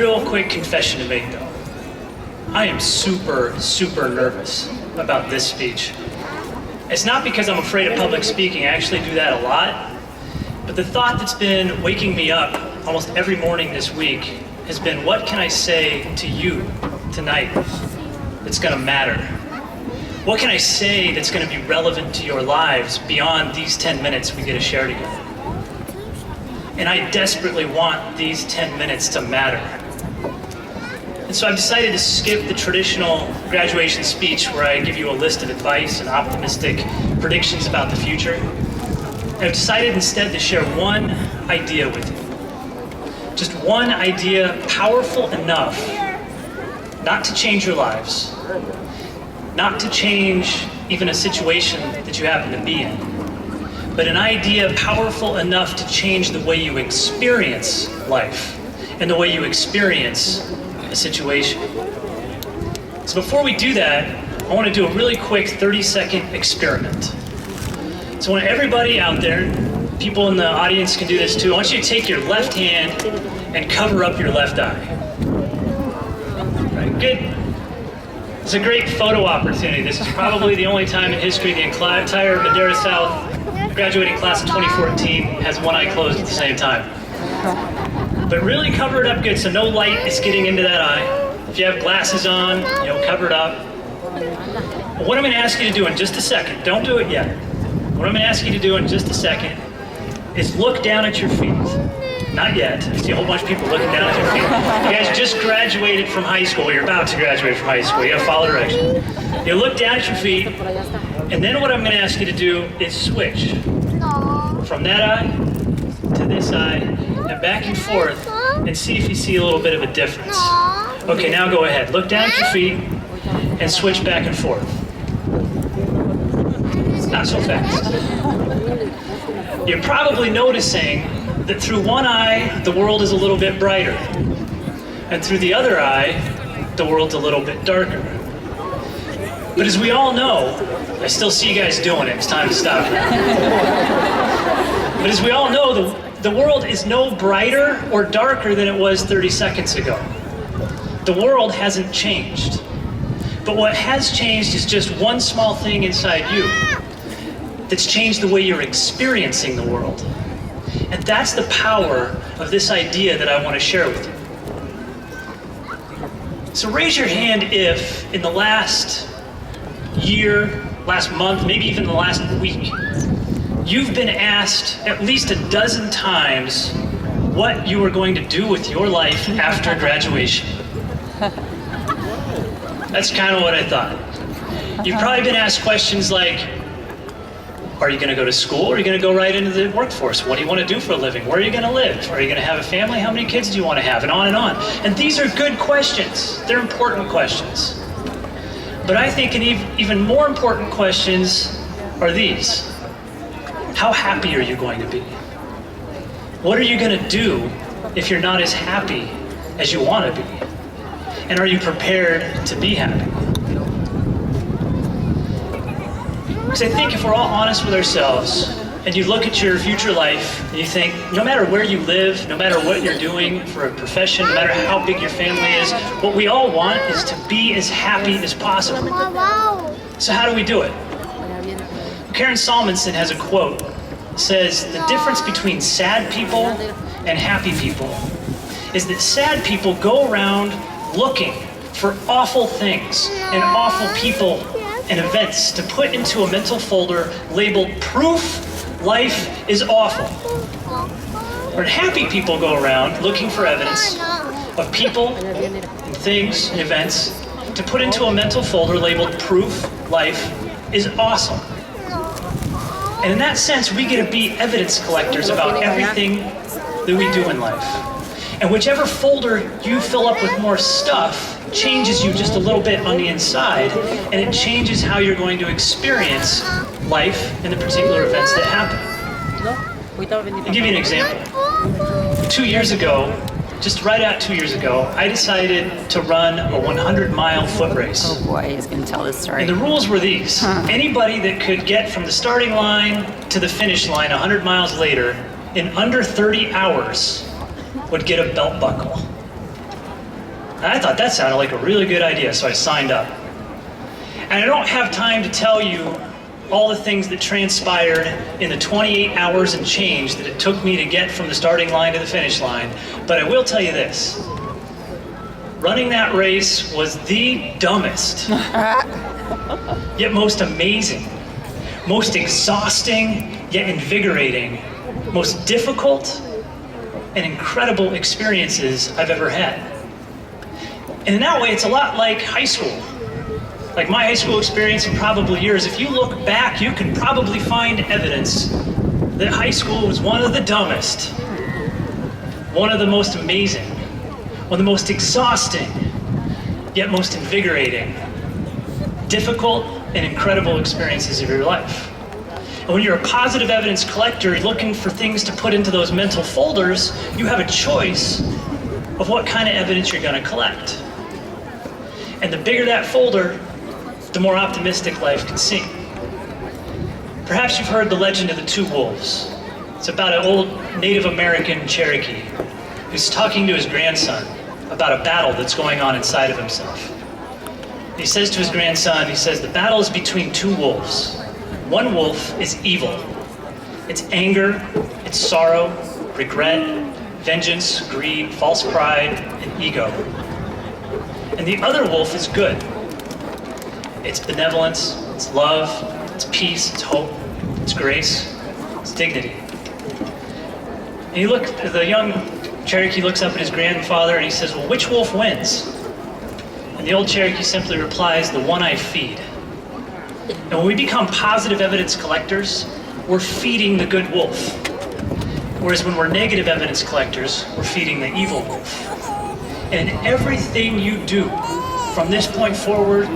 real quick confession to make though. I am super nervous about this speech. It's not because I'm afraid of public speaking, I actually do that a lot, but the thought that's been waking me up almost every morning this week has been, what can I say to you tonight that's gonna matter? What can I say that's gonna be relevant to your lives beyond these 10 minutes we get to share together? And I desperately want these 10 minutes to matter. And so I've decided to skip the traditional graduation speech where I give you a list of advice and optimistic predictions about the future. I've decided instead to share one idea with you. Just one idea powerful enough not to change your lives, not to change even a situation that you happen to be in, but an idea powerful enough to change the way you experience life and the way you experience a situation. So before we do that, I want to do a really quick 30-second experiment. So I want everybody out there, people in the audience can do this too, I want you to take your left hand and cover up your left eye. Right, good. It's a great photo opportunity. This is probably the only time in history the entire Madera South graduating class of 2014 has one eye closed at the same time. But really cover it up good so no light is getting into that eye. If you have glasses on, cover it up. What I'm going to ask you to do in just a second, don't do it yet. What I'm going to ask you to do in just a second is look down at your feet. Not yet. I see a whole bunch of people looking down at your feet. You guys just graduated from high school. You're about to graduate from high school. You gotta follow direction. You look down at your feet, and then what I'm gonna ask you to do is switch from that eye to this eye, and back and forth, and see if you see a little bit of a difference. Okay, now go ahead. Look down at your feet, and switch back and forth. Not so fast. You're probably noticing that through one eye, the world is a little bit brighter. And through the other eye, the world's a little bit darker. But as we all know, I still see you guys doing it, it's time to stop. But as we all know, the world is no brighter or darker than it was 30 seconds ago. The world hasn't changed. But what has changed is just one small thing inside you that's changed the way you're experiencing the world. And that's the power of this idea that I want to share with you. So raise your hand if in the last year, last month, maybe even the last week, you've been asked at least a dozen times what you are going to do with your life after graduation. That's kind of what I thought. You've probably been asked questions like, are you going to go to school, or are you going to go right into the workforce? What do you want to do for a living? Where are you going to live? Are you going to have a family? How many kids do you want to have? And on and on. And these are good questions. They're important questions. But I think even more important questions are these. How happy are you going to be? What are you going to do if you're not as happy as you want to be? And are you prepared to be happy? Because I think if we're all honest with ourselves, and you look at your future life, and you think, no matter where you live, no matter what you're doing for a profession, no matter how big your family is, what we all want is to be as happy as possible. So how do we do it? Karen Salmonson has a quote. It says, the difference between sad people and happy people is that sad people go around looking for awful things and awful people and events to put into a mental folder labeled proof life is awful. Where happy people go around looking for evidence of people and things and events to put into a mental folder labeled proof life is awesome. And in that sense, we get to be evidence collectors about everything that we do in life. And whichever folder you fill up with more stuff changes you just a little bit on the inside, and it changes how you're going to experience life and the particular events that happen. I'll give you an example. 2 years ago, just right at 2 years ago, I decided to run a 100-mile foot race. Oh boy, he's going to tell this story. And the rules were these. Anybody that could get from the starting line to the finish line 100 miles later in under 30 hours would get a belt buckle. And I thought that sounded like a really good idea, so I signed up. And I don't have time to tell you all the things that transpired in the 28 hours and change that it took me to get from the starting line to the finish line, but I will tell you this. Running that race was the dumbest, yet most amazing, most exhausting, yet invigorating, most difficult and incredible experiences I've ever had. And in that way, it's a lot like high school. Like my high school experience and probably yours. If you look back, you can probably find evidence that high school was one of the dumbest, one of the most amazing, one of the most exhausting, yet most invigorating, difficult and incredible experiences of your life. And when you're a positive evidence collector looking for things to put into those mental folders, you have a choice of what kind of evidence you're going to collect. And the bigger that folder, the more optimistic life can seem. Perhaps you've heard the legend of the two wolves. It's about an old Native American Cherokee who's talking to his grandson about a battle that's going on inside of himself. He says to his grandson, he says, the battle is between two wolves. One wolf is evil. It's anger, it's sorrow, regret, vengeance, greed, false pride, and ego. And the other wolf is good. It's benevolence, it's love, it's peace, it's hope, it's grace, it's dignity. And the young Cherokee looks up at his grandfather and he says, well, which wolf wins? And the old Cherokee simply replies, the one I feed. And when we become positive evidence collectors, we're feeding the good wolf. Whereas when we're negative evidence collectors, we're feeding the evil wolf. And in everything you do from this point forward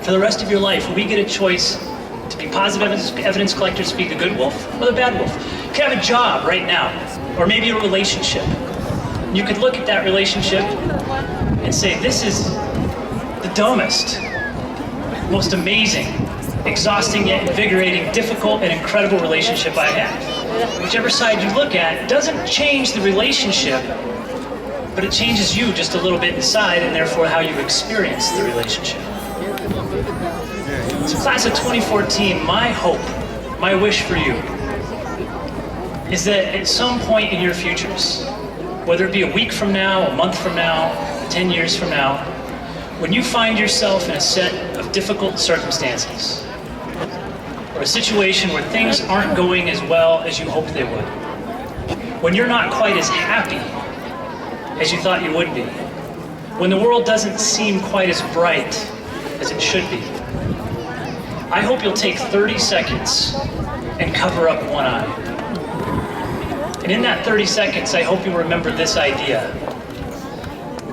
for the rest of your life, we get a choice to be positive evidence collectors, feed the good wolf or the bad wolf. You could have a job right now, or maybe a relationship. You could look at that relationship and say, this is the dumbest, most amazing, exhausting yet invigorating, difficult and incredible relationship I have. Whichever side you look at, it doesn't change the relationship, but it changes you just a little bit inside, and therefore how you experience the relationship. So class of 2014, my hope, my wish for you, is that at some point in your futures, whether it be a week from now, a month from now, 10 years from now, when you find yourself in a set of difficult circumstances, or a situation where things aren't going as well as you hoped they would, when you're not quite as happy as you thought you would be, when the world doesn't seem quite as bright as it should be, I hope you'll take 30 seconds and cover up one eye. And in that 30 seconds, I hope you remember this idea,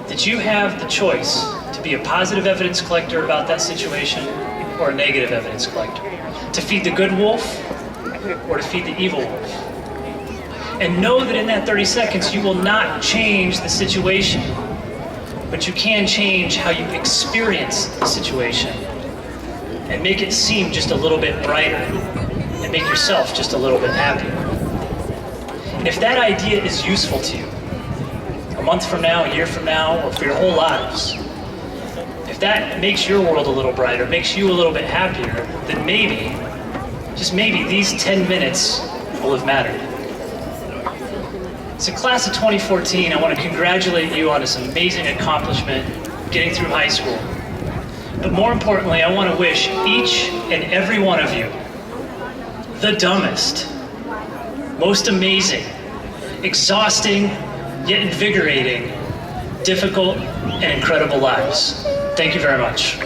that you have the choice to be a positive evidence collector about that situation or a negative evidence collector, to feed the good wolf or to feed the evil wolf. And know that in that 30 seconds, you will not change the situation, but you can change how you experience the situation and make it seem just a little bit brighter and make yourself just a little bit happier. And if that idea is useful to you, a month from now, a year from now, or for your whole lives, if that makes your world a little brighter, makes you a little bit happier, then maybe, just maybe, these 10 minutes will have mattered. So class of 2014, I want to congratulate you on this amazing accomplishment, getting through high school. But more importantly, I want to wish each and every one of you the dumbest, most amazing, exhausting, yet invigorating, difficult, and incredible lives. Thank you very much.